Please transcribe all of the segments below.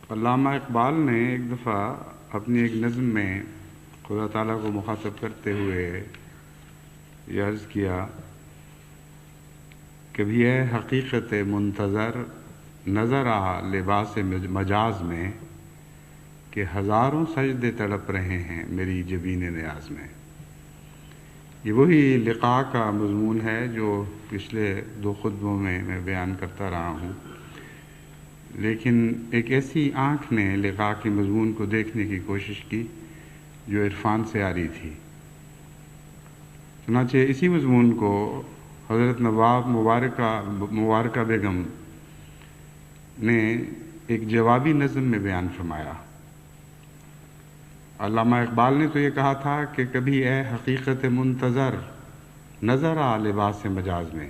علامہ اقبال نے ایک دفعہ اپنی ایک نظم میں خدا تعالیٰ کو مخاطب کرتے ہوئے یہ عرض کیا، کبھی اے حقیقت منتظر نظر آ لباس مجاز میں، کہ ہزاروں سجدے تڑپ رہے ہیں میری جبین نیاز میں۔ یہ وہی لقاء کا مضمون ہے جو پچھلے 2 خطبوں میں بیان کرتا رہا ہوں، لیکن ایک ایسی آنکھ نے لقاء کے مضمون کو دیکھنے کی کوشش کی جو عرفان سے آ رہی تھی۔ چنانچہ اسی مضمون کو حضرت نواب مبارکہ بیگم نے ایک جوابی نظم میں بیان فرمایا۔ علامہ اقبال نے تو یہ کہا تھا کہ کبھی اے حقیقت منتظر نظر آ لباس مجاز میں،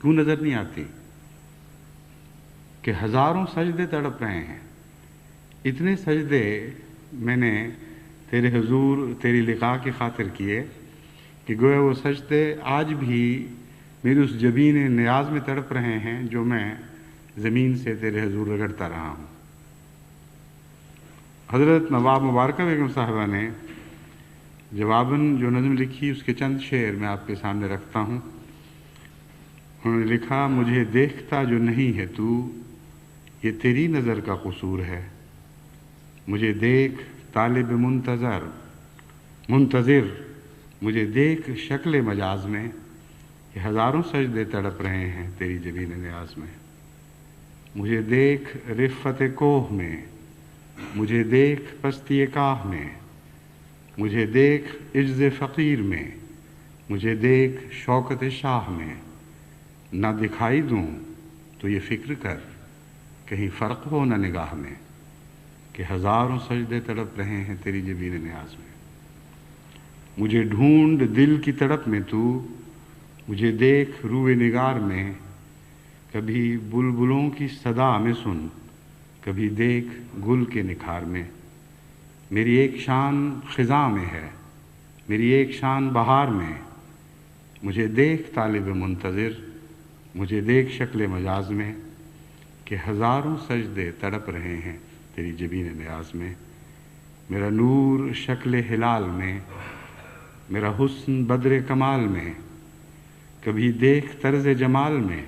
کیوں نظر نہیں آتی کہ ہزاروں سجدے تڑپ رہے ہیں۔ اتنے سجدے میں نے تیرے حضور تیری لقاء کی خاطر کیے کہ گویا وہ سجدے آج بھی میری اس جبین نیاز میں تڑپ رہے ہیں جو میں زمین سے تیرے حضور رگڑتا رہا ہوں۔ حضرت نواب مبارکہ بیگم صاحبہ نے جواباً جو نظم لکھی اس کے چند شعر میں آپ کے سامنے رکھتا ہوں۔ انہوں نے لکھا، مجھے دیکھتا جو نہیں ہے تو، یہ تیری نظر کا قصور ہے۔ مجھے دیکھ طالب منتظر، مجھے دیکھ شکل مجاز میں، کہ ہزاروں سجدے تڑپ رہے ہیں تیری جبین نیاز میں۔ مجھے دیکھ رفت کوہ میں، مجھے دیکھ پستی کاہ میں، مجھے دیکھ عجز فقیر میں، مجھے دیکھ شوکت شاہ میں۔ نہ دکھائی دوں تو یہ فکر کر، کہیں فرق ہو نہ نگاہ میں، کہ ہزاروں سجدے تڑپ رہے ہیں تیری جبین نیاز میں۔ مجھے ڈھونڈ دل کی تڑپ میں تو، مجھے دیکھ روئے نگار میں۔ کبھی بلبلوں کی صدا میں سن، کبھی دیکھ گل کے نکھار میں۔ میری ایک شان خزاں میں ہے، میری ایک شان بہار میں۔ مجھے دیکھ طالب منتظر، مجھے دیکھ شکل مجاز میں، کہ ہزاروں سجدے تڑپ رہے ہیں تیری جبین نیاز میں۔ میرا نور شکل ہلال میں، میرا حسن بدر کمال میں۔ کبھی دیکھ طرز جمال میں،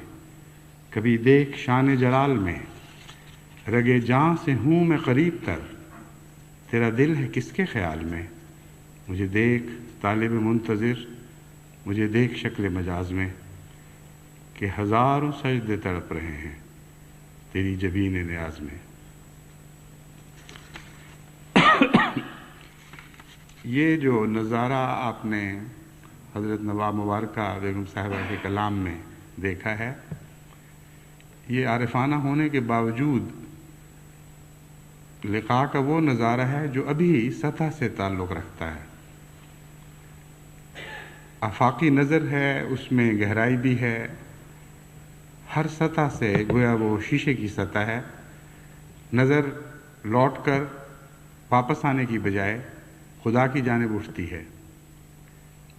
کبھی دیکھ شان جلال میں۔ رگے جاں سے ہوں میں قریب تر، تیرا دل ہے کس کے خیال میں۔ مجھے دیکھ طالب منتظر، مجھے دیکھ شکل مجاز میں، کہ ہزاروں سجدے تڑپ رہے ہیں تیری جبین نیاز میں۔ یہ جو نظارہ آپ نے حضرت نواب مبارکہ بیگم صاحبہ کے کلام میں دیکھا ہے، یہ عارفانہ ہونے کے باوجود لقاء کا وہ نظارہ ہے جو ابھی سطح سے تعلق رکھتا ہے۔ آفاقی نظر ہے، اس میں گہرائی بھی ہے، ہر سطح سے گویا وہ شیشے کی سطح ہے۔ نظر لوٹ کر واپس آنے کی بجائے خدا کی جانب اٹھتی ہے۔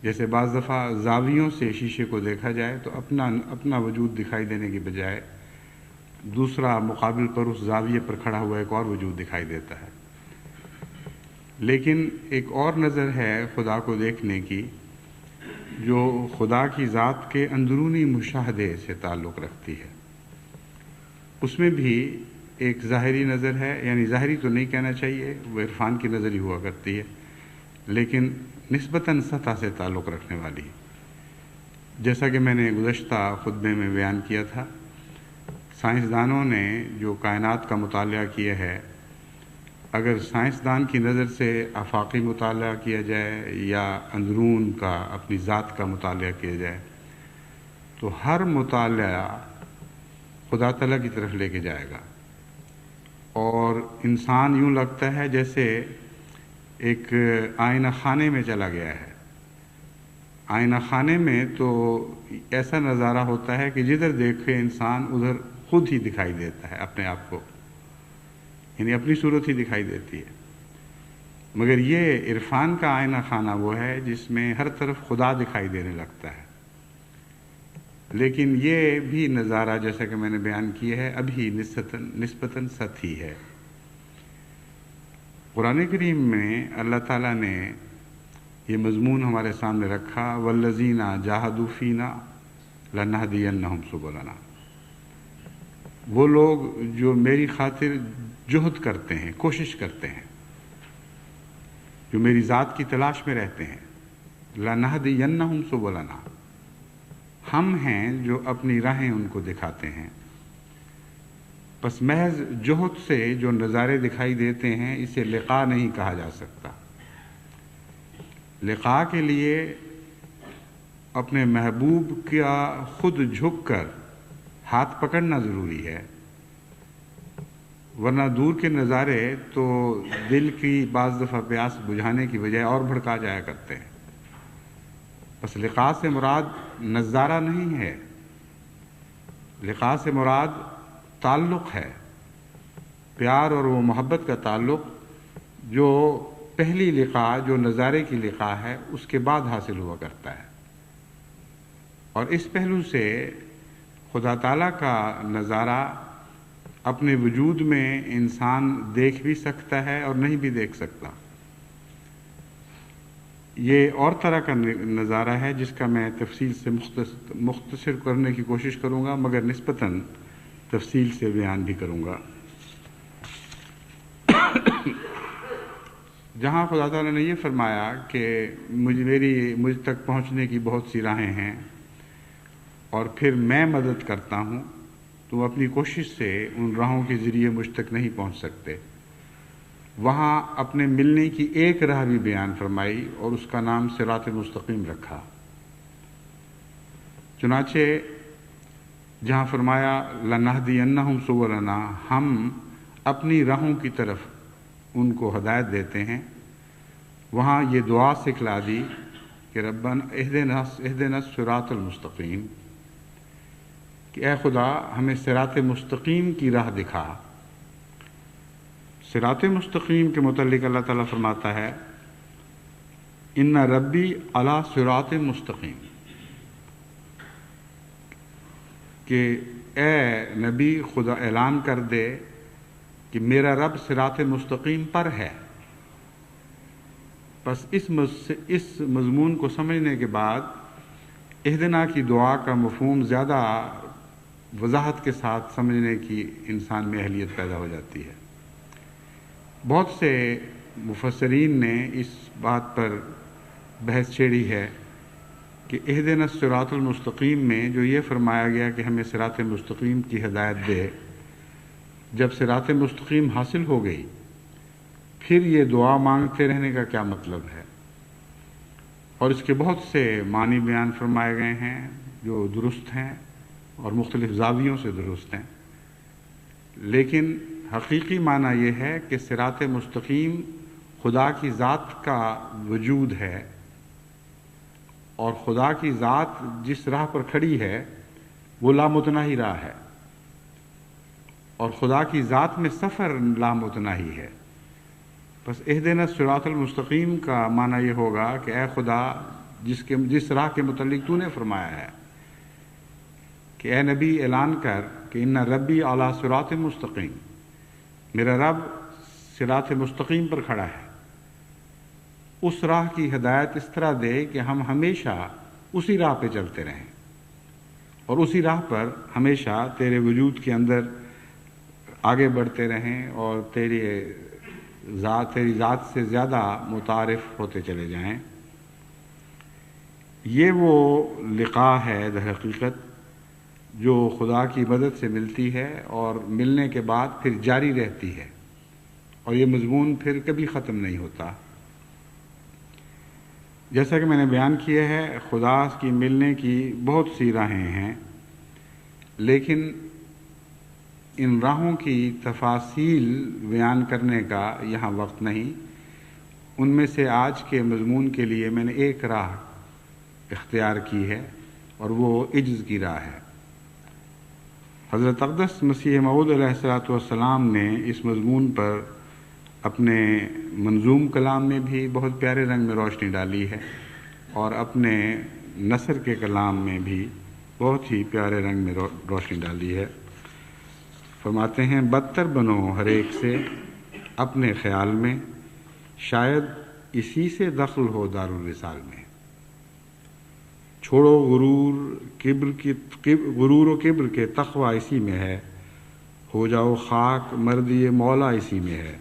جیسے بعض دفعہ زاویوں سے شیشے کو دیکھا جائے تو اپنا وجود دکھائی دینے کی بجائے دوسرا مقابل پر اس زاویے پر کھڑا ہوا ایک اور وجود دکھائی دیتا ہے۔ لیکن ایک اور نظر ہے خدا کو دیکھنے کی جو خدا کی ذات کے اندرونی مشاہدے سے تعلق رکھتی ہے۔ اس میں بھی ایک ظاہری نظر ہے، یعنی ظاہری تو نہیں کہنا چاہیے، وہ عرفان کی نظر ہی ہوا کرتی ہے، لیکن نسبتاً سطح سے تعلق رکھنے والی۔ جیسا کہ میں نے گزشتہ خطبے میں بیان کیا تھا، سائنسدانوں نے جو کائنات کا مطالعہ کیا ہے، اگر سائنسدان کی نظر سے آفاقی مطالعہ کیا جائے یا اندرون کا اپنی ذات کا مطالعہ کیا جائے تو ہر مطالعہ خدا تعالیٰ کی طرف لے کے جائے گا، اور انسان یوں لگتا ہے جیسے ایک آئینہ خانے میں چلا گیا ہے۔ آئینہ خانے میں تو ایسا نظارہ ہوتا ہے کہ جدھر دیکھے انسان ادھر خود ہی دکھائی دیتا ہے اپنے آپ کو، یعنی اپنی صورت ہی دکھائی دیتی ہے۔ مگر یہ عرفان کا آئینہ خانہ وہ ہے جس میں ہر طرف خدا دکھائی دینے لگتا ہے۔ لیکن یہ بھی نظارہ جیسا کہ میں نے بیان کیا ہے ابھی نسبتاً سطحی ہے۔ قرآن کریم میں اللہ تعالیٰ نے یہ مضمون ہمارے سامنے رکھا، والذین جاہدوا فینا لنہدینہم سبلنا، وہ لوگ جو میری خاطر جہد کرتے ہیں، کوشش کرتے ہیں، جو میری ذات کی تلاش میں رہتے ہیں، لنہدینہم سبلنا، ہم ہیں جو اپنی راہیں ان کو دکھاتے ہیں۔ پس محض جہد سے جو نظارے دکھائی دیتے ہیں اسے لقاء نہیں کہا جا سکتا۔ لقاء کے لیے اپنے محبوب کا خود جھک کر ہاتھ پکڑنا ضروری ہے، ورنہ دور کے نظارے تو دل کی بعض دفعہ پیاس بجھانے کی بجائے اور بھڑکا جایا کرتے ہیں۔ بس لقاء سے مراد نظارہ نہیں ہے، لقاء سے مراد تعلق ہے، پیار اور وہ محبت کا تعلق جو پہلی لقاء، جو نظارے کی لقاء ہے، اس کے بعد حاصل ہوا کرتا ہے۔ اور اس پہلو سے خدا تعالیٰ کا نظارہ اپنے وجود میں انسان دیکھ بھی سکتا ہے اور نہیں بھی دیکھ سکتا۔ یہ اور طرح کا نظارہ ہے جس کا میں تفصیل سے مختصر کرنے کی کوشش کروں گا، مگر نسبتاً تفصیل سے بیان بھی کروں گا۔ جہاں خدا تعالیٰ نے یہ فرمایا کہ مجھ تک پہنچنے کی بہت سی راہیں ہیں اور پھر میں مدد کرتا ہوں، تو اپنی کوشش سے ان راہوں کے ذریعے مجھ تک نہیں پہنچ سکتے۔ وہاں اپنے ملنے کی ایک راہ بھی بیان فرمائی اور اس کا نام صراط مستقیم رکھا۔ چنانچہ جہاں فرمایا لنہدینہم سبلنا، ہم اپنی راہوں کی طرف ان کو ہدایت دیتے ہیں، وہاں یہ دعا سکھلا دی کہ ربنا اہدنا الصراط المستقیم، کہ اے خدا ہمیں صراط مستقیم کی راہ دکھا۔ صراط مستقیم کے متعلق اللہ تعالیٰ فرماتا ہے ان ربی علی صراط مستقیم، کہ اے نبی خدا اعلان کر دے کہ میرا رب صراط مستقیم پر ہے۔ بس اس مضمون کو سمجھنے کے بعد اہدنا کی دعا کا مفہوم زیادہ وضاحت کے ساتھ سمجھنے کی انسان میں اہلیت پیدا ہو جاتی ہے۔ بہت سے مفسرین نے اس بات پر بحث چھیڑی ہے کہ اہدنا الصراط المستقیم میں جو یہ فرمایا گیا کہ ہمیں صراط مستقیم کی ہدایت دے، جب صراط مستقیم حاصل ہو گئی پھر یہ دعا مانگتے رہنے کا کیا مطلب ہے؟ اور اس کے بہت سے معنی بیان فرمائے گئے ہیں جو درست ہیں اور مختلف زاویوں سے درست ہیں، لیکن حقیقی معنی یہ ہے کہ صراط مستقیم خدا کی ذات کا وجود ہے، اور خدا کی ذات جس راہ پر کھڑی ہے وہ لامتناہی راہ ہے، اور خدا کی ذات میں سفر لامتناہی ہے۔ بس اہدنا الصراط المستقیم کا معنی یہ ہوگا کہ اے خدا جس راہ کے متعلق تو نے فرمایا ہے کہ اے نبی اعلان کر کہ ان ربی علی صراط مستقیم، میرا رب صراط مستقیم پر کھڑا ہے، اس راہ کی ہدایت اس طرح دے کہ ہم ہمیشہ اسی راہ پہ چلتے رہیں اور اسی راہ پر ہمیشہ تیرے وجود کے اندر آگے بڑھتے رہیں اور تیری ذات سے زیادہ متعارف ہوتے چلے جائیں۔ یہ وہ لقاء ہے در حقیقت جو خدا کی مدد سے ملتی ہے اور ملنے کے بعد پھر جاری رہتی ہے، اور یہ مضمون پھر کبھی ختم نہیں ہوتا۔ جیسا کہ میں نے بیان کیا ہے، خدا کی ملنے کی بہت سی راہیں ہیں، لیکن ان راہوں کی تفاصیل بیان کرنے کا یہاں وقت نہیں۔ ان میں سے آج کے مضمون کے لیے میں نے ایک راہ اختیار کی ہے اور وہ عجز کی راہ ہے۔ حضرت اقدس مسیح موعود علیہ السلام نے اس مضمون پر اپنے منظوم کلام میں بھی بہت پیارے رنگ میں روشنی ڈالی ہے، اور اپنے نثر کے کلام میں بھی بہت ہی پیارے رنگ میں روشنی ڈالی ہے۔ فرماتے ہیں بدتر بنو ہر ایک سے اپنے خیال میں، شاید اسی سے دخل ہو دارالوصال میں۔ چھوڑو غرور و کبر کے تقوی اسی میں ہے، ہو جاؤ خاک مردی مولا اسی میں ہے۔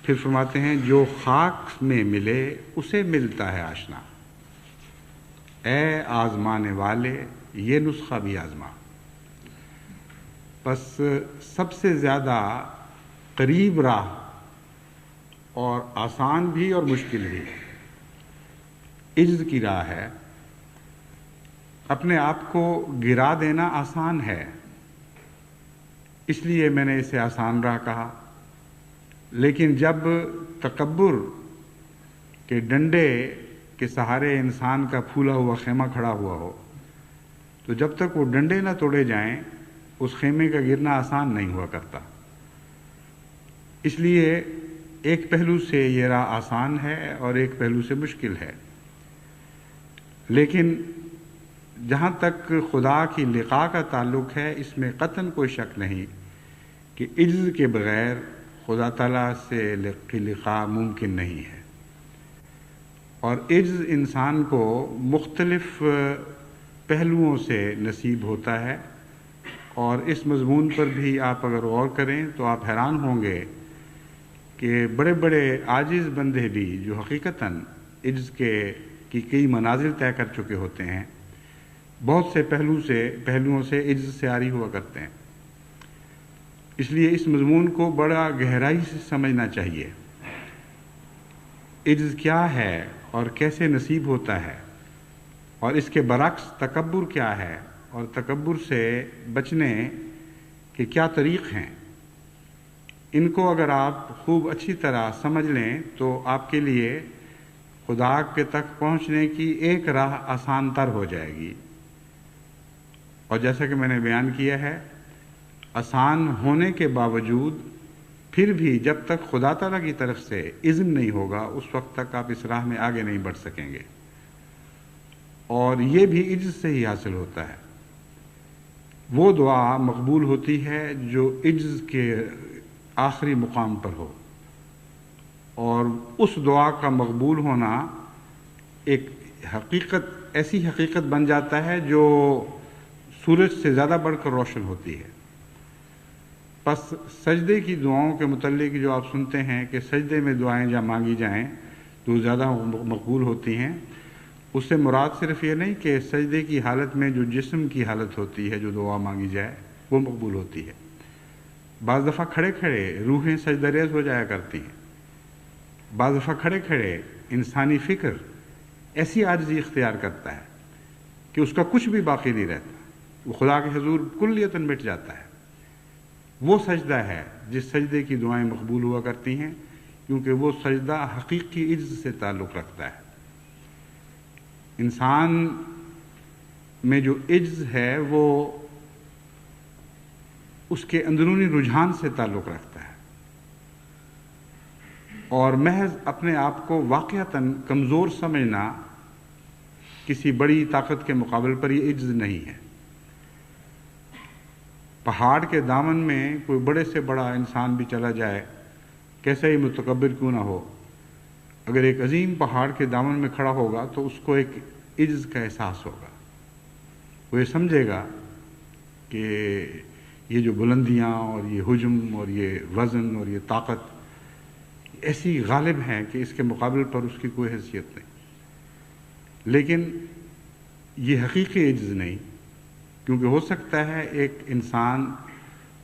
پھر فرماتے ہیں جو خاک میں ملے اسے ملتا ہے آشنا، اے آزمانے والے یہ نسخہ بھی آزما۔ بس سب سے زیادہ قریب راہ اور آسان بھی اور مشکل بھی عجز کی راہ ہے۔ اپنے آپ کو گرا دینا آسان ہے، اس لیے میں نے اسے آسان راہ کہا، لیکن جب تکبر کے ڈنڈے کے سہارے انسان کا پھولا ہوا خیمہ کھڑا ہوا ہو تو جب تک وہ ڈنڈے نہ توڑے جائیں اس خیمے کا گرنا آسان نہیں ہوا کرتا۔ اس لیے ایک پہلو سے یہ راہ آسان ہے اور ایک پہلو سے مشکل ہے، لیکن جہاں تک خدا کی لقاء کا تعلق ہے اس میں قطعاً کوئی شک نہیں کہ عجز کے بغیر خدا تعالیٰ سے لقاء ممکن نہیں ہے۔ اور عجز انسان کو مختلف پہلوؤں سے نصیب ہوتا ہے، اور اس مضمون پر بھی آپ اگر غور کریں تو آپ حیران ہوں گے کہ بڑے بڑے عاجز بندے بھی جو حقیقتاً عجز کی کئی منازل طے کر چکے ہوتے ہیں، بہت سے پہلوؤں سے عجز سے عاری ہوا کرتے ہیں۔ اس لیے اس مضمون کو بڑا گہرائی سے سمجھنا چاہیے۔ عجز کیا ہے اور کیسے نصیب ہوتا ہے، اور اس کے برعکس تکبر کیا ہے اور تکبر سے بچنے کے کیا طریق ہیں، ان کو اگر آپ خوب اچھی طرح سمجھ لیں تو آپ کے لیے خدا کے تک پہنچنے کی ایک راہ آسان تر ہو جائے گی۔ اور جیسا کہ میں نے بیان کیا ہے، آسان ہونے کے باوجود پھر بھی جب تک خدا تعالیٰ کی طرف سے اذن نہیں ہوگا اس وقت تک آپ اس راہ میں آگے نہیں بڑھ سکیں گے، اور یہ بھی عجز سے ہی حاصل ہوتا ہے۔ وہ دعا مقبول ہوتی ہے جو عجز کے آخری مقام پر ہو، اور اس دعا کا مقبول ہونا ایک ایسی حقیقت بن جاتا ہے جو سورج سے زیادہ بڑھ کر روشن ہوتی ہے۔ پس سجدے کی دعاؤں کے متعلق جو آپ سنتے ہیں کہ سجدے میں دعائیں جہاں مانگی جائیں تو زیادہ مقبول ہوتی ہیں، اس سے مراد صرف یہ نہیں کہ سجدے کی حالت میں جو جسم کی حالت ہوتی ہے جو دعا مانگی جائے وہ مقبول ہوتی ہے۔ بعض دفعہ کھڑے کھڑے روحیں سجدہ ریز ہو جایا کرتی ہیں، بعض دفعہ کھڑے کھڑے انسانی فکر ایسی عاجزی اختیار کرتا ہے کہ اس کا کچھ بھی باقی نہیں رہتا، وہ خدا کے حضور کلیتاً مٹ جاتا ہے۔ وہ سجدہ ہے جس سجدے کی دعائیں مقبول ہوا کرتی ہیں، کیونکہ وہ سجدہ حقیقی عجز سے تعلق رکھتا ہے۔ انسان میں جو عجز ہے وہ اس کے اندرونی رجحان سے تعلق رکھتا ہے، اور محض اپنے آپ کو واقعتاً کمزور سمجھنا کسی بڑی طاقت کے مقابل پر یہ عجز نہیں ہے۔ پہاڑ کے دامن میں کوئی بڑے سے بڑا انسان بھی چلا جائے، کیسے ہی متکبر کیوں نہ ہو، اگر ایک عظیم پہاڑ کے دامن میں کھڑا ہوگا تو اس کو ایک عجز کا احساس ہوگا۔ وہ یہ سمجھے گا کہ یہ جو بلندیاں اور یہ حجم اور یہ وزن اور یہ طاقت ایسی غالب ہیں کہ اس کے مقابل پر اس کی کوئی حیثیت نہیں۔ لیکن یہ حقیقی عجز نہیں، کیونکہ ہو سکتا ہے ایک انسان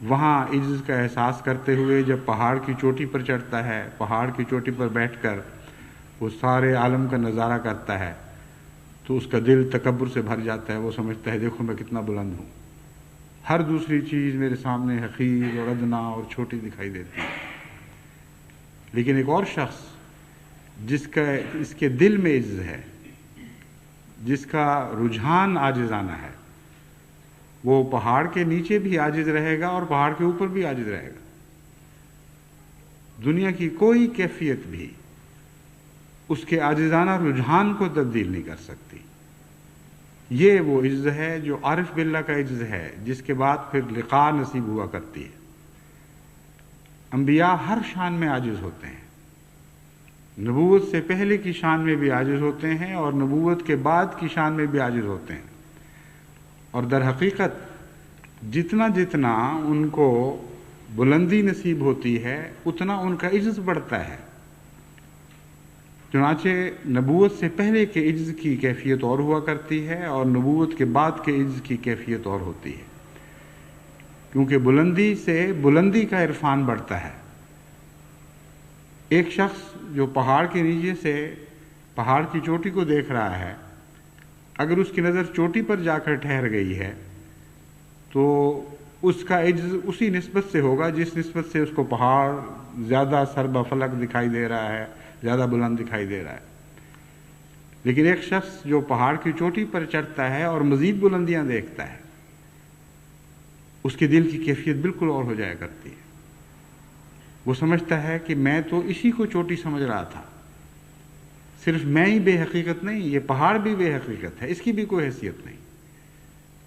وہاں عجز کا احساس کرتے ہوئے جب پہاڑ کی چوٹی پر چڑھتا ہے، پہاڑ کی چوٹی پر بیٹھ کر وہ سارے عالم کا نظارہ کرتا ہے تو اس کا دل تکبر سے بھر جاتا ہے۔ وہ سمجھتا ہے دیکھو میں کتنا بلند ہوں، ہر دوسری چیز میرے سامنے حقیر اور ادنا اور چھوٹی دکھائی دیتی ہے۔ لیکن ایک اور شخص جس کے دل میں عجز ہے، جس کا رجحان عاجزانہ ہے، وہ پہاڑ کے نیچے بھی عاجز رہے گا اور پہاڑ کے اوپر بھی عاجز رہے گا۔ دنیا کی کوئی کیفیت بھی اس کے عاجزانہ رجحان کو تبدیل نہیں کر سکتی۔ یہ وہ عجز ہے جو عارف باللہ کا عجز ہے، جس کے بعد پھر لقاء نصیب ہوا کرتی ہے۔ انبیاء ہر شان میں عاجز ہوتے ہیں، نبوت سے پہلے کی شان میں بھی عاجز ہوتے ہیں اور نبوت کے بعد کی شان میں بھی عاجز ہوتے ہیں، اور در حقیقت جتنا جتنا ان کو بلندی نصیب ہوتی ہے اتنا ان کا عجز بڑھتا ہے۔ چنانچہ نبوت سے پہلے کے عجز کی کیفیت اور ہوا کرتی ہے اور نبوت کے بعد کے عجز کی کیفیت اور ہوتی ہے، کیونکہ بلندی سے بلندی کا عرفان بڑھتا ہے۔ ایک شخص جو پہاڑ کے نیچے سے پہاڑ کی چوٹی کو دیکھ رہا ہے، اگر اس کی نظر چوٹی پر جا کر ٹھہر گئی ہے تو اس کا عجز اسی نسبت سے ہوگا جس نسبت سے اس کو پہاڑ زیادہ سربا فلک دکھائی دے رہا ہے، زیادہ بلند دکھائی دے رہا ہے۔ لیکن ایک شخص جو پہاڑ کی چوٹی پر چڑھتا ہے اور مزید بلندیاں دیکھتا ہے، اس کے دل کی کیفیت بالکل اور ہو جایا کرتی ہے۔ وہ سمجھتا ہے کہ میں تو اسی کو چوٹی سمجھ رہا تھا، صرف میں ہی بے حقیقت نہیں، یہ پہاڑ بھی بے حقیقت ہے، اس کی بھی کوئی حیثیت نہیں۔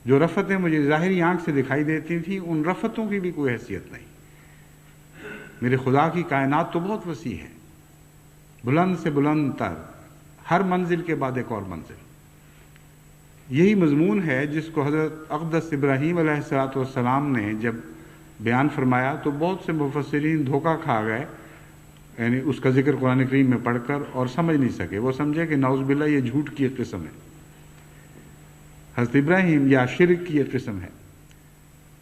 جو رفتیں مجھے ظاہری آنکھ سے دکھائی دیتی تھیں ان رفتوں کی بھی کوئی حیثیت نہیں۔ میرے خدا کی کائنات تو بہت وسیع ہے، بلند سے بلند تر، ہر منزل کے بعد ایک اور منزل۔ یہی مضمون ہے جس کو حضرت اقدس ابراہیم علیہ السلام نے جب بیان فرمایا تو بہت سے مفسرین دھوکہ کھا گئے، یعنی اس کا ذکر قرآن کریم میں پڑھ کر، اور سمجھ نہیں سکے۔ وہ سمجھے کہ نعوذ باللہ یہ جھوٹ کی ایک قسم ہے، حضرت ابراہیم یا شرک کی ایک قسم ہے۔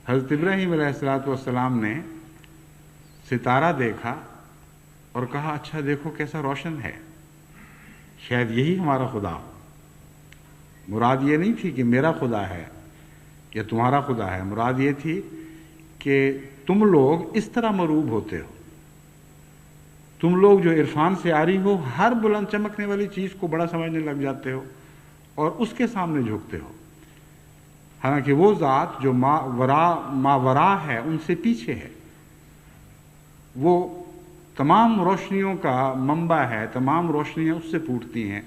حضرت ابراہیم علیہ السلام نے ستارہ دیکھا اور کہا اچھا دیکھو کیسا روشن ہے، شاید یہی ہمارا خدا ہو۔ مراد یہ نہیں تھی کہ میرا خدا ہے یا تمہارا خدا ہے، مراد یہ تھی کہ تم لوگ اس طرح مروب ہوتے ہو، تم لوگ جو عرفان سے عاری ہو، ہر بلند چمکنے والی چیز کو بڑا سمجھنے لگ جاتے ہو اور اس کے سامنے جھکتے ہو، حالانکہ وہ ذات جو ما ورا ہے ان سے پیچھے ہے، وہ تمام روشنیوں کا منبع ہے، تمام روشنیاں اس سے پھوٹتی ہیں،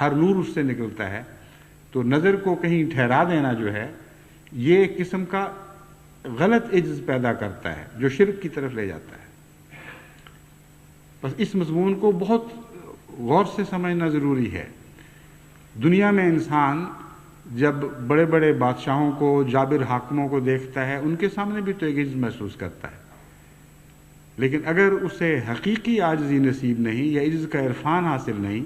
ہر نور اس سے نکلتا ہے۔ تو نظر کو کہیں ٹھہرا دینا جو ہے یہ ایک قسم کا غلط عجز پیدا کرتا ہے جو شرک کی طرف لے جاتا ہے۔ بس اس مضمون کو بہت غور سے سمجھنا ضروری ہے۔ دنیا میں انسان جب بڑے بڑے بادشاہوں کو، جابر حاکموں کو دیکھتا ہے ان کے سامنے بھی تو ایک عجز محسوس کرتا ہے، لیکن اگر اسے حقیقی عاجزی نصیب نہیں یا عجز کا عرفان حاصل نہیں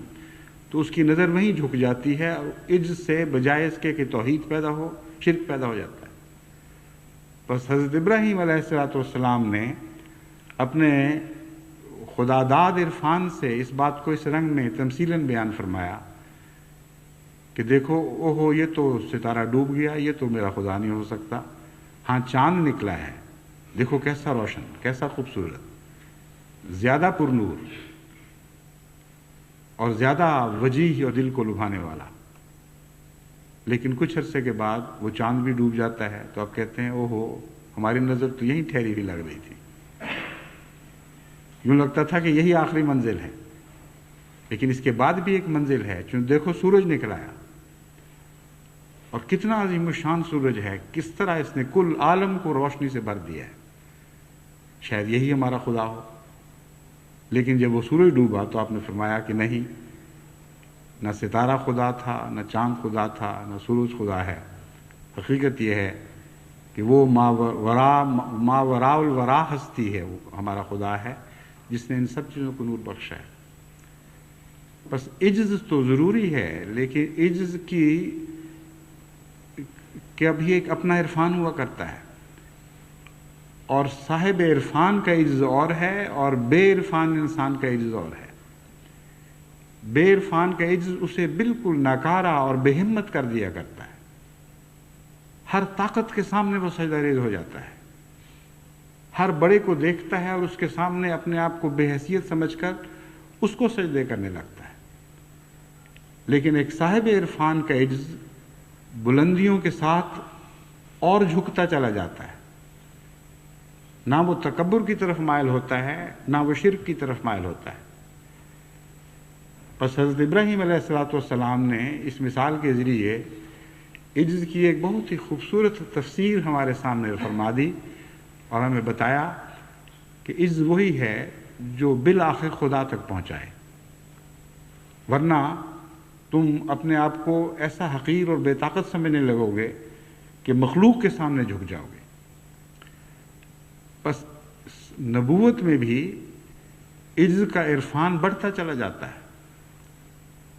تو اس کی نظر وہیں جھک جاتی ہے اور عجز سے بجائے اس کے کہ توحید پیدا ہو، شرک پیدا ہو جاتا ہے۔ بس حضرت ابراہیم علیہ السلام نے اپنے خداداد عرفان سے اس بات کو اس رنگ میں تمثیلاً بیان فرمایا کہ دیکھو اوہو یہ تو ستارہ ڈوب گیا، یہ تو میرا خدا نہیں ہو سکتا، ہاں چاند نکلا ہے، دیکھو کیسا روشن، کیسا خوبصورت، زیادہ پرنور اور زیادہ وجیح اور دل کو لبھانے والا۔ لیکن کچھ عرصے کے بعد وہ چاند بھی ڈوب جاتا ہے تو آپ کہتے ہیں اوہو ہماری نظر تو یہیں ٹھہری ہوئی لگ رہی تھی، یوں لگتا تھا کہ یہی آخری منزل ہے، لیکن اس کے بعد بھی ایک منزل ہے، چون دیکھو سورج نکل آیا، اور کتنا عظیم الشان سورج ہے، کس طرح اس نے کل عالم کو روشنی سے بھر دیا ہے، شاید یہی ہمارا خدا ہو۔ لیکن جب وہ سورج ڈوبا تو آپ نے فرمایا کہ نہیں، نہ ستارہ خدا تھا، نہ چاند خدا تھا، نہ سورج خدا ہے، حقیقت یہ ہے کہ وہ ما وراء الورا ہستی ہے، وہ ہمارا خدا ہے جس نے ان سب چیزوں کو نور بخشا ہے۔ بس عجز تو ضروری ہے، لیکن عجز کا بھی ایک اپنا عرفان ہوا کرتا ہے، اور صاحب عرفان کا عجز اور ہے اور بے عرفان انسان کا عجز اور ہے۔ بے عرفان کا عجز اسے بالکل ناکارہ اور بے ہمت کر دیا کرتا ہے، ہر طاقت کے سامنے وہ سجدہ ریز ہو جاتا ہے، ہر بڑے کو دیکھتا ہے اور اس کے سامنے اپنے آپ کو بے حیثیت سمجھ کر اس کو سجدے کرنے لگتا ہے۔ لیکن ایک صاحب عرفان کا عجز بلندیوں کے ساتھ اور جھکتا چلا جاتا ہے، نہ وہ تکبر کی طرف مائل ہوتا ہے نہ وہ شرک کی طرف مائل ہوتا ہے۔ پس حضرت ابراہیم علیہ السلام نے اس مثال کے ذریعے عجز کی ایک بہت ہی خوبصورت تفسیر ہمارے سامنے فرما دی اور ہمیں بتایا کہ عز وہی ہے جو بالآخر خدا تک پہنچائے، ورنہ تم اپنے آپ کو ایسا حقیر اور بے طاقت سمجھنے لگو گے کہ مخلوق کے سامنے جھک جاؤ گے۔ بس نبوت میں بھی عز کا عرفان بڑھتا چلا جاتا ہے،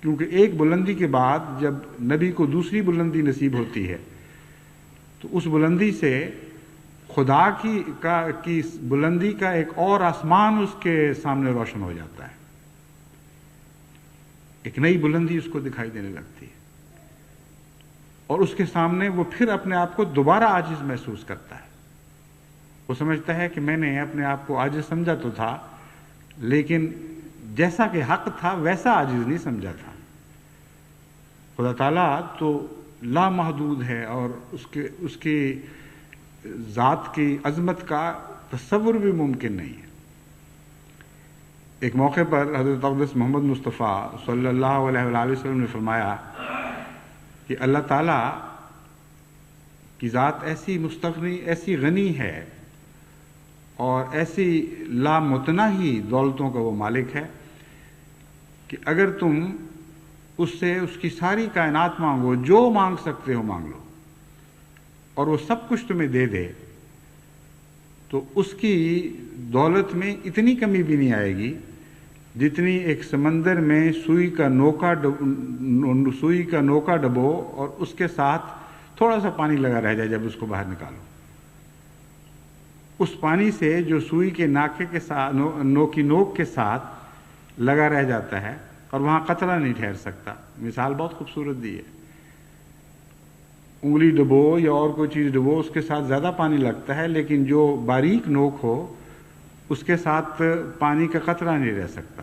کیونکہ ایک بلندی کے بعد جب نبی کو دوسری بلندی نصیب ہوتی ہے تو اس بلندی سے خدا کی بلندی کا ایک اور آسمان اس کے سامنے روشن ہو جاتا ہے، ایک نئی بلندی اس کو دکھائی دینے لگتی ہے، اور اس کے سامنے وہ پھر اپنے آپ کو دوبارہ عاجز محسوس کرتا ہے۔ وہ سمجھتا ہے کہ میں نے اپنے آپ کو عاجز سمجھا تو تھا، لیکن جیسا کہ حق تھا ویسا عاجز نہیں سمجھا تھا۔ خدا تعالیٰ تو لامحدود ہے اور اس کی ذات کی عظمت کا تصور بھی ممکن نہیں ہے۔ ایک موقع پر حضرت اقدس محمد مصطفیٰ صلی اللہ علیہ وآلہ وسلم نے فرمایا کہ اللہ تعالیٰ کی ذات ایسی مستغنی، ایسی غنی ہے اور ایسی لامتناہی دولتوں کا وہ مالک ہے کہ اگر تم اس سے اس کی ساری کائنات مانگو، جو مانگ سکتے ہو مانگ لو، اور وہ سب کچھ تمہیں دے دے، تو اس کی دولت میں اتنی کمی بھی نہیں آئے گی جتنی ایک سمندر میں سوئی کا نوکا ڈبو اور اس کے ساتھ تھوڑا سا پانی لگا رہ جائے جب اس کو باہر نکالو۔ اس پانی سے جو سوئی کے ناکے کے ساتھ نوک کے ساتھ لگا رہ جاتا ہے اور وہاں قطرہ نہیں ٹھہر سکتا۔ مثال بہت خوبصورت دی ہے، انگلی ڈبو یا اور کوئی چیز ڈبو، اس کے ساتھ زیادہ پانی لگتا ہے، لیکن جو باریک نوک ہو اس کے ساتھ پانی کا قطرہ نہیں رہ سکتا،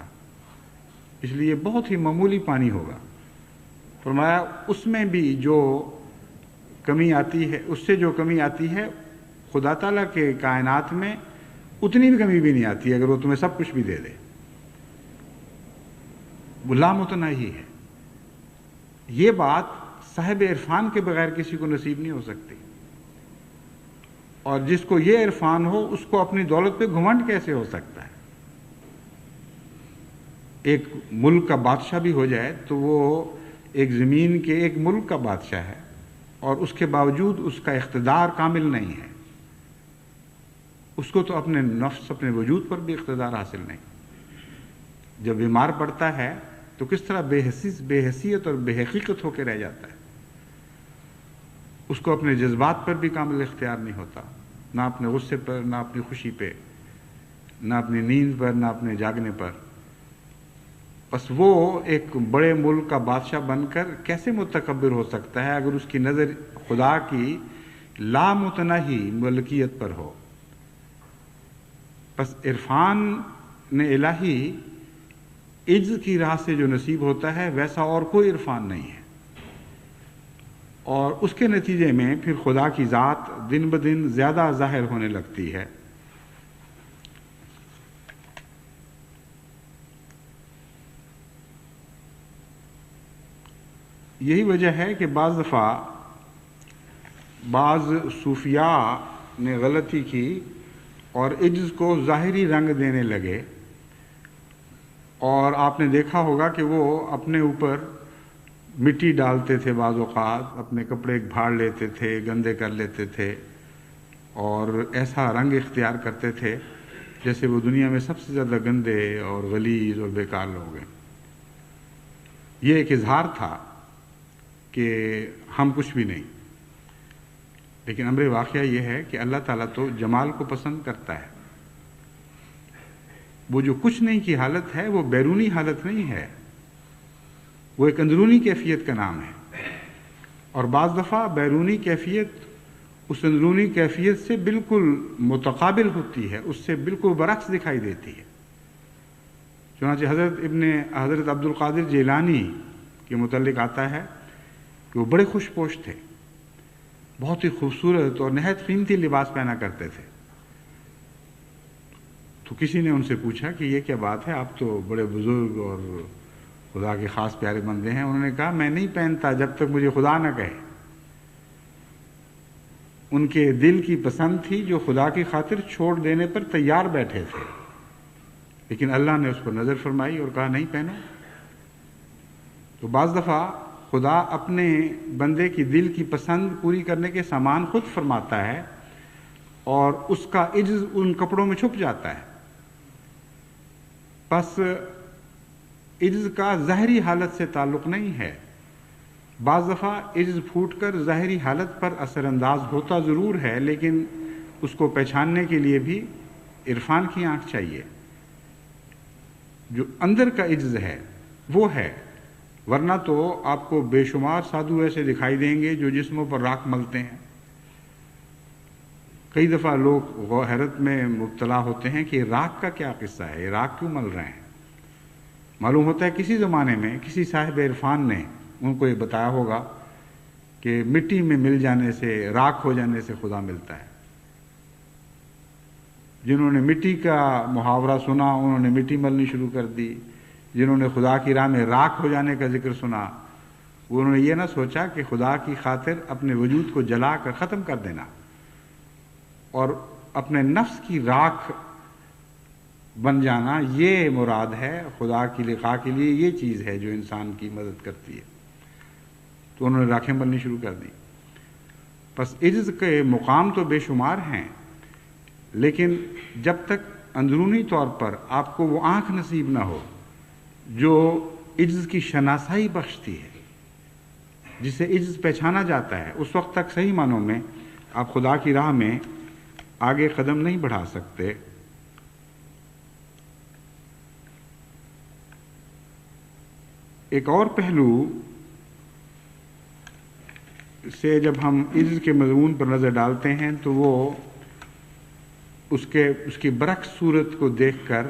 اس لیے بہت ہی معمولی پانی ہوگا۔ فرمایا اس میں بھی جو کمی آتی ہے، اس سے جو کمی آتی ہے خدا تعالیٰ کے کائنات میں اتنی بھی کمی بھی نہیں آتی اگر وہ تمہیں سب کچھ بھی دے دے۔ وہ لامتناہی ہے۔ یہ بات صاحب عرفان کے بغیر کسی کو نصیب نہیں ہو سکتی، اور جس کو یہ عرفان ہو اس کو اپنی دولت پہ گھمنڈ کیسے ہو سکتا ہے؟ ایک ملک کا بادشاہ بھی ہو جائے تو وہ ایک زمین کے ایک ملک کا بادشاہ ہے، اور اس کے باوجود اس کا اقتدار کامل نہیں ہے، اس کو تو اپنے نفس، اپنے وجود پر بھی اقتدار حاصل نہیں۔ جب بیمار پڑتا ہے تو کس طرح بے حیثیت اور بے حقیقت ہو کے رہ جاتا ہے، اس کو اپنے جذبات پر بھی کامل اختیار نہیں ہوتا، نہ اپنے غصے پر، نہ اپنی خوشی پہ، نہ اپنی نیند پر، نہ اپنے جاگنے پر۔ بس وہ ایک بڑے ملک کا بادشاہ بن کر کیسے متکبر ہو سکتا ہے اگر اس کی نظر خدا کی لامتناہی ملکیت پر ہو؟ بس عرفان الہی عجز کی راہ سے جو نصیب ہوتا ہے ویسا اور کوئی عرفان نہیں ہے، اور اس کے نتیجے میں پھر خدا کی ذات دن بدن زیادہ ظاہر ہونے لگتی ہے۔ یہی وجہ ہے کہ بعض دفعہ بعض صوفیاء نے غلطی کی اور عجز کو ظاہری رنگ دینے لگے، اور آپ نے دیکھا ہوگا کہ وہ اپنے اوپر مٹی ڈالتے تھے، بعض اوقات اپنے کپڑے بھاڑ لیتے تھے، گندے کر لیتے تھے، اور ایسا رنگ اختیار کرتے تھے جیسے وہ دنیا میں سب سے زیادہ گندے اور غلیظ اور بیکار لوگ ہیں۔ یہ ایک اظہار تھا کہ ہم کچھ بھی نہیں، لیکن امر واقعہ یہ ہے کہ اللہ تعالیٰ تو جمال کو پسند کرتا ہے۔ وہ جو کچھ نہیں کی حالت ہے وہ بیرونی حالت نہیں ہے، وہ ایک اندرونی کیفیت کا نام ہے، اور بعض دفعہ بیرونی کیفیت اس اندرونی کیفیت سے بالکل متقابل ہوتی ہے، اس سے بالکل برعکس دکھائی دیتی ہے۔ چنانچہ حضرت عبد القادر جیلانی کے متعلق آتا ہے کہ وہ بڑے خوش پوش تھے، بہت ہی خوبصورت اور نہایت قیمتی لباس پہنا کرتے تھے۔ تو کسی نے ان سے پوچھا کہ یہ کیا بات ہے، آپ تو بڑے بزرگ اور خدا کے خاص پیارے بندے ہیں۔ انہوں نے کہا میں نہیں پہنتا جب تک مجھے خدا نہ کہے۔ ان کے دل کی پسند تھی جو خدا کی خاطر چھوڑ دینے پر تیار بیٹھے تھے، لیکن اللہ نے اس پر نظر فرمائی اور کہا نہیں پہنو۔ تو بعض دفعہ خدا اپنے بندے کی دل کی پسند پوری کرنے کے سامان خود فرماتا ہے اور اس کا عجز ان کپڑوں میں چھپ جاتا ہے۔ پس عجز کا ظاہری حالت سے تعلق نہیں ہے، بعض دفعہ عجز پھوٹ کر ظاہری حالت پر اثر انداز ہوتا ضرور ہے، لیکن اس کو پہچاننے کے لیے بھی عرفان کی آنکھ چاہیے۔ جو اندر کا عجز ہے وہ ہے، ورنہ تو آپ کو بے شمار سادھو ایسے دکھائی دیں گے جو جسموں پر راکھ ملتے ہیں۔ کئی دفعہ لوگ حیرت میں مبتلا ہوتے ہیں کہ راکھ کا کیا قصہ ہے، یہ راکھ کیوں مل رہے ہیں؟ معلوم ہوتا ہے کسی زمانے میں کسی صاحب عرفان نے ان کو یہ بتایا ہوگا کہ مٹی میں مل جانے سے، راکھ ہو جانے سے خدا ملتا ہے۔ جنہوں نے مٹی کا محاورہ سنا انہوں نے مٹی ملنی شروع کر دی، جنہوں نے خدا کی راہ میں راکھ ہو جانے کا ذکر سنا انہوں نے یہ نہ سوچا کہ خدا کی خاطر اپنے وجود کو جلا کر ختم کر دینا اور اپنے نفس کی راکھ بن جانا، یہ مراد ہے خدا کی لقاء کے لیے، یہ چیز ہے جو انسان کی مدد کرتی ہے۔ تو انہوں نے راکھیں بننی شروع کر دی۔ پس عجز کے مقام تو بے شمار ہیں، لیکن جب تک اندرونی طور پر آپ کو وہ آنکھ نصیب نہ ہو جو عجز کی شناسائی بخشتی ہے، جسے عجز پہچانا جاتا ہے، اس وقت تک صحیح معنوں میں آپ خدا کی راہ میں آگے قدم نہیں بڑھا سکتے۔ ایک اور پہلو سے جب ہم عجز کے مضمون پر نظر ڈالتے ہیں تو وہ اس کی برعکس صورت کو دیکھ کر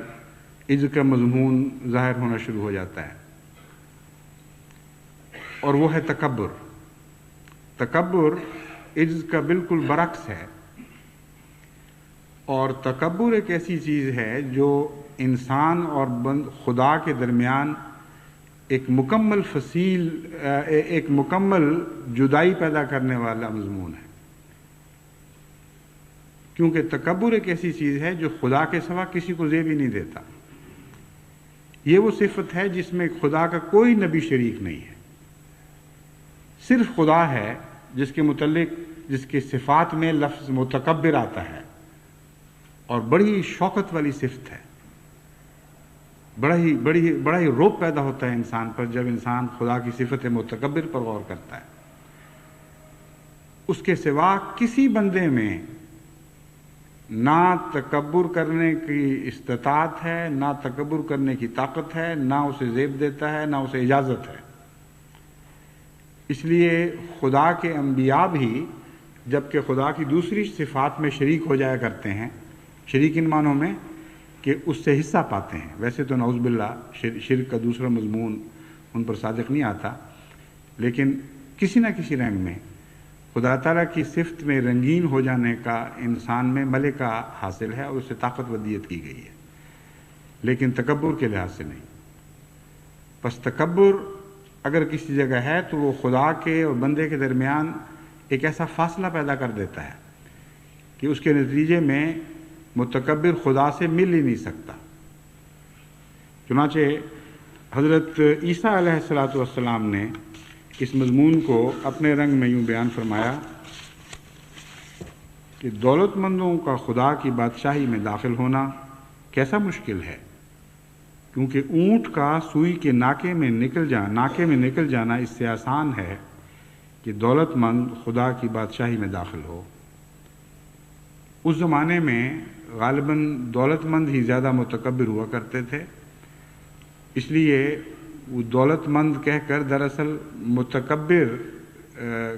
عجز کا مضمون ظاہر ہونا شروع ہو جاتا ہے، اور وہ ہے تکبر۔ تکبر عجز کا بالکل برعکس ہے، اور تکبر ایک ایسی چیز ہے جو انسان اور خدا کے درمیان ایک مکمل جدائی پیدا کرنے والا مضمون ہے، کیونکہ تکبر ایک ایسی چیز ہے جو خدا کے سوا کسی کو زیب ہی نہیں دیتا۔ یہ وہ صفت ہے جس میں خدا کا کوئی نبی شریک نہیں ہے، صرف خدا ہے جس کے متعلق جس کے صفات میں لفظ متکبر آتا ہے، اور بڑی شوقت والی صفت ہے۔ بڑا ہی روب پیدا ہوتا ہے انسان پر جب انسان خدا کی صفت متکبر پر غور کرتا ہے۔ اس کے سوا کسی بندے میں نہ تکبر کرنے کی استطاعت ہے، نہ تکبر کرنے کی طاقت ہے، نہ اسے زیب دیتا ہے، نہ اسے اجازت ہے۔ اس لیے خدا کے انبیاء بھی جبکہ خدا کی دوسری صفات میں شریک ہو جایا کرتے ہیں، شریک ان معنوں میں کہ اس سے حصہ پاتے ہیں، ویسے تو نعوذ باللہ شرک کا دوسرا مضمون ان پر صادق نہیں آتا، لیکن کسی نہ کسی رنگ میں خدا تعالیٰ کی صفت میں رنگین ہو جانے کا انسان میں ملکہ حاصل ہے اور اس سے طاقت ودیت کی گئی ہے، لیکن تکبر کے لحاظ سے نہیں۔ پس تکبر اگر کسی جگہ ہے تو وہ خدا کے اور بندے کے درمیان ایک ایسا فاصلہ پیدا کر دیتا ہے کہ اس کے نتیجے میں متکبر خدا سے مل ہی نہیں سکتا۔ چنانچہ حضرت عیسیٰ علیہ السلام نے اس مضمون کو اپنے رنگ میں یوں بیان فرمایا کہ دولت مندوں کا خدا کی بادشاہی میں داخل ہونا کیسا مشکل ہے، کیونکہ اونٹ کا سوئی کے ناکے میں نکل جانا اس سے آسان ہے کہ دولت مند خدا کی بادشاہی میں داخل ہو۔ اس زمانے میں غالباً دولت مند ہی زیادہ متکبر ہوا کرتے تھے، اس لیے وہ دولت مند کہہ کر دراصل متکبر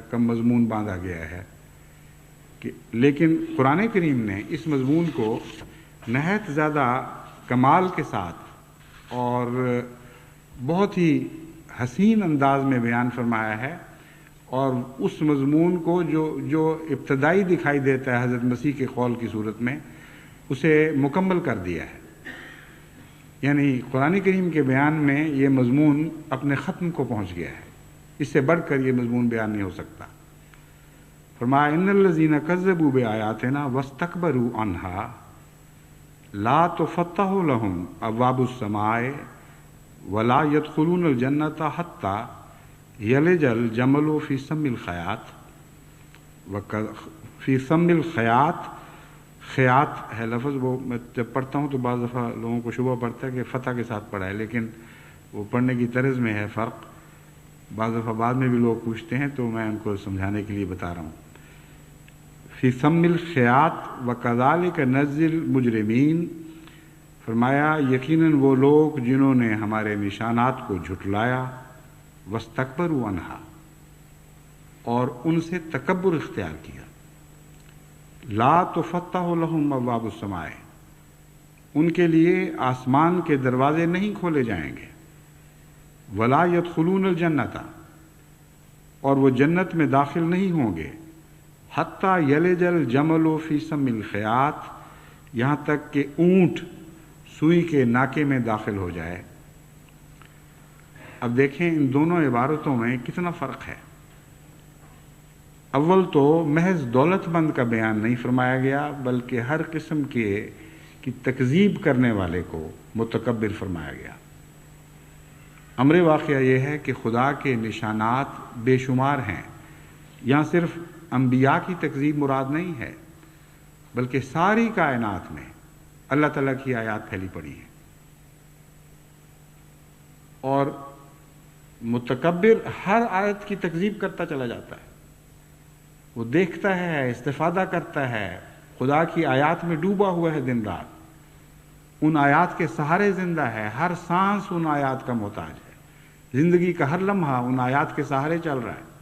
کا مضمون باندھا گیا ہے لیکن قرآن کریم نے اس مضمون کو نہایت زیادہ کمال کے ساتھ اور بہت ہی حسین انداز میں بیان فرمایا ہے، اور اس مضمون کو جو ابتدائی دکھائی دیتا ہے حضرت مسیح کے قول کی صورت میں اسے مکمل کر دیا ہے۔ یعنی قرآن کریم کے بیان میں یہ مضمون اپنے ختم کو پہنچ گیا ہے، اس سے بڑھ کر یہ مضمون بیان نہیں ہو سکتا۔ فرمایا ان الذین کذبوا بآیاتنا واستکبروا عنہا لا تفتح لهم ابواب السماء ولا يدخلون الجنۃ حتی یلج الجمل فی سم الخیاط فی سم الخیاط. خیاط ہے لفظ، وہ میں جب پڑھتا ہوں تو بعض دفعہ لوگوں کو شبہ پڑتا ہے کہ فتح کے ساتھ پڑھا ہے، لیکن وہ پڑھنے کی طرز میں ہے فرق. بعض دفعہ بعد میں بھی لوگ پوچھتے ہیں تو میں ان کو سمجھانے کے لیے بتا رہا ہوں. فی سم الخیاط وکذالک نجزی المجرمین. فرمایا یقیناً وہ لوگ جنہوں نے ہمارے نشانات کو جھٹلایا، واستکبروا عنہا، اور ان سے تکبر اختیار کیا. لا تفتح لهم ابواب السماء، ان کے لیے آسمان کے دروازے نہیں کھولے جائیں گے. ولا يدخلون الجنۃ، اور وہ جنت میں داخل نہیں ہوں گے. حتی یلج الجمل فی سم الخیاط، یہاں تک کہ اونٹ سوئی کے ناکے میں داخل ہو جائے. اب دیکھیں ان دونوں عبارتوں میں کتنا فرق ہے. اول تو محض دولت مند کا بیان نہیں فرمایا گیا، بلکہ ہر قسم کی تکذیب کرنے والے کو متکبر فرمایا گیا. امر واقعہ یہ ہے کہ خدا کے نشانات بے شمار ہیں. یہاں صرف انبیاء کی تکذیب مراد نہیں ہے، بلکہ ساری کائنات میں اللہ تعالیٰ کی آیات پھیلی پڑی ہیں. اور متکبر ہر آیت کی تکذیب کرتا چلا جاتا ہے. وہ دیکھتا ہے، استفادہ کرتا ہے، خدا کی آیات میں ڈوبا ہوا ہے دن رات، ان آیات کے سہارے زندہ ہے، ہر سانس ان آیات کا محتاج ہے، زندگی کا ہر لمحہ ان آیات کے سہارے چل رہا ہے.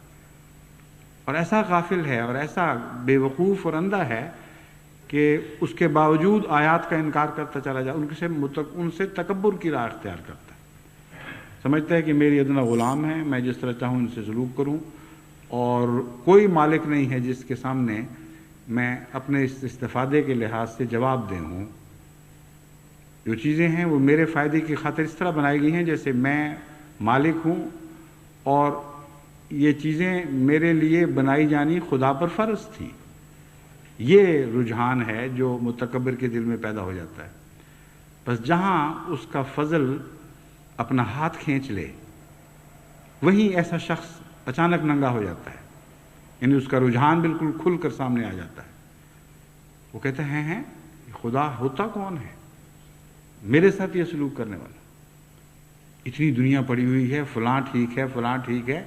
اور ایسا غافل ہے اور ایسا بے وقوف اور اندھا ہے کہ اس کے باوجود آیات کا انکار کرتا چلا جائے، ان سے تکبر کی راہ اختیار کرتا ہے. سمجھتا ہے کہ میری ادنا غلام ہے، میں جس طرح چاہوں ان سے سلوک کروں، اور کوئی مالک نہیں ہے جس کے سامنے میں اپنے اس استفادے کے لحاظ سے جواب دے ہوں. جو چیزیں ہیں وہ میرے فائدے کی خاطر اس طرح بنائی گئی ہیں جیسے میں مالک ہوں، اور یہ چیزیں میرے لیے بنائی جانی خدا پر فرض تھی. یہ رجحان ہے جو متکبر کے دل میں پیدا ہو جاتا ہے. بس جہاں اس کا فضل اپنا ہاتھ کھینچ لے، وہیں ایسا شخص اچانک ننگا ہو جاتا ہے. یعنی اس کا رجحان بالکل کھل کر سامنے آ جاتا ہے. وہ کہتے ہیں خدا ہوتا کون ہے میرے ساتھ یہ سلوک کرنے والا؟ اتنی دنیا پڑی ہوئی ہے، فلاں ٹھیک ہے، فلاں ٹھیک ہے،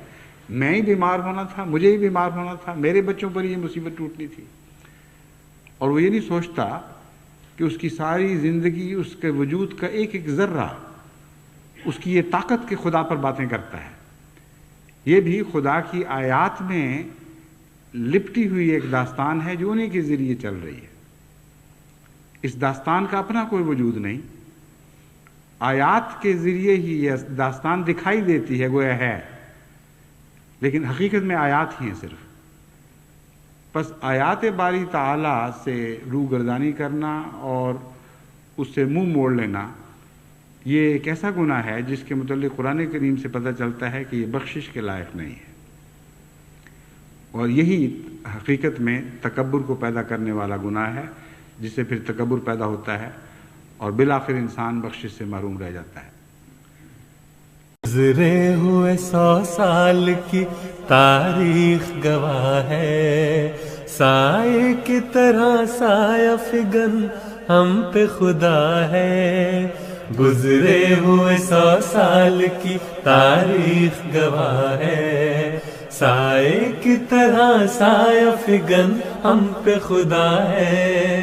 میں ہی بیمار ہونا تھا، مجھے ہی بیمار ہونا تھا، میرے بچوں پر یہ مصیبت ٹوٹنی تھی. اور وہ یہ نہیں سوچتا کہ اس کی ساری زندگی، اس کے وجود کا ایک ایک ذرہ اس کی یہ طاقت کے خدا پر باتیں کرتا ہے. یہ بھی خدا کی آیات میں لپٹی ہوئی ایک داستان ہے جو انہیں کے ذریعے چل رہی ہے. اس داستان کا اپنا کوئی وجود نہیں، آیات کے ذریعے ہی یہ داستان دکھائی دیتی ہے، گویا ہے، لیکن حقیقت میں آیات ہی ہیں صرف. بس آیات باری تعالی سے روگردانی کرنا اور اس سے منہ موڑ لینا، یہ ایک ایسا گناہ ہے جس کے متعلق قرآن کریم سے پتہ چلتا ہے کہ یہ بخشش کے لائق نہیں ہے. اور یہی حقیقت میں تکبر کو پیدا کرنے والا گناہ ہے، جس سے پھر تکبر پیدا ہوتا ہے اور بالآخر انسان بخشش سے محروم رہ جاتا ہے. گزرے ہوئے 100 سال کی تاریخ گواہ ہے، سائے کی طرح سایہ فگن ہم پہ خدا ہے. گزرے ہوئے 100 سال کی تاریخ گواہ ہے، سائے کی طرح سایہ فگن ہم پہ خدا ہے.